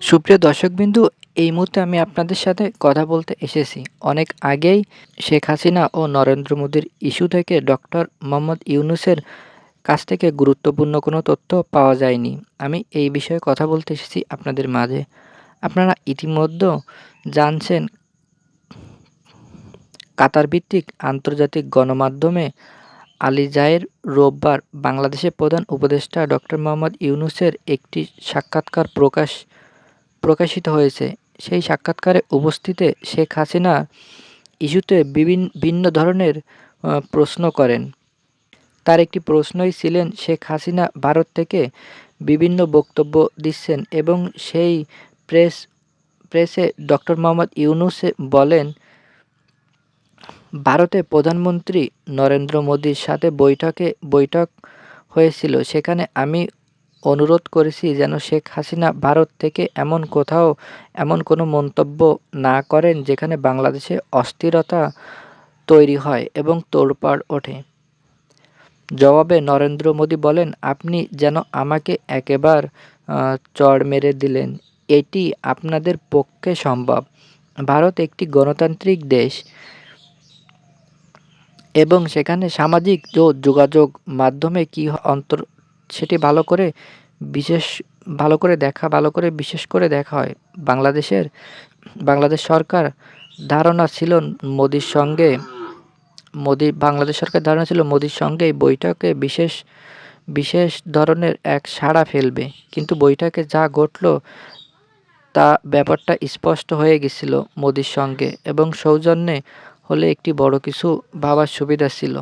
সুপ্রিয় দর্শকবিন্দু, এই মুহূর্তে আমি আপনাদের সাথে কথা বলতে এসেছি। অনেক আগেই শেখ হাসিনা ও নরেন্দ্র মোদীর ইস্যু থেকে ডক্টর মোহাম্মদ ইউনূসের কাছ থেকে গুরুত্বপূর্ণ কোনো তথ্য পাওয়া যায়নি। আমি এই বিষয়ে কথা বলতে এসেছি আপনাদের মাঝে। আপনারা ইতিমধ্যে জানছেন, কাতারভিত্তিক আন্তর্জাতিক গণমাধ্যমে আল জায়ের রোববার বাংলাদেশের প্রধান উপদেষ্টা ডক্টর মোহাম্মদ ইউনূসের একটি সাক্ষাৎকার প্রকাশিত হয়েছে। সেই সাক্ষাৎকারে উপস্থিতে শেখ হাসিনা ইস্যুতে ভিন্ন ধরনের প্রশ্ন করেন। তার একটি প্রশ্নই ছিলেন, শেখ হাসিনা ভারত থেকে বিভিন্ন বক্তব্য দিচ্ছেন এবং সেই প্রেসে ডক্টর মোহাম্মদ ইউনূস বলেন, ভারতে প্রধানমন্ত্রী নরেন্দ্র মোদীর সাথে বৈঠক হয়েছিল। সেখানে আমি অনুরোধ করেছি যেন শেখ হাসিনা ভারত থেকে এমন কোনো মন্তব্য না করেন যেখানে বাংলাদেশে অস্থিরতা তৈরি হয় এবং তোলপাড় ওঠে। জবাবে নরেন্দ্র মোদী বলেন, আপনি যেন আমাকে একেবার চড় মেরে দিলেন। এটি আপনাদের পক্ষে সম্ভব। ভারত একটি গণতান্ত্রিক দেশ এবং সেখানে সামাজিক যোগাযোগ মাধ্যমে কী সেটি ভালো করে বিশেষ করে দেখা হয়। বাংলাদেশ সরকার ধারণা ছিল মোদীর সঙ্গে এই বৈঠকে বিশেষ ধরনের এক সাড়া ফেলবে। কিন্তু বৈঠকে যা ঘটল ব্যাপারটা স্পষ্ট হয়ে গেছিল মোদীর সঙ্গে এবং সৌজন্যে হলে একটি বড় কিছু ভাবার সুবিধা ছিল।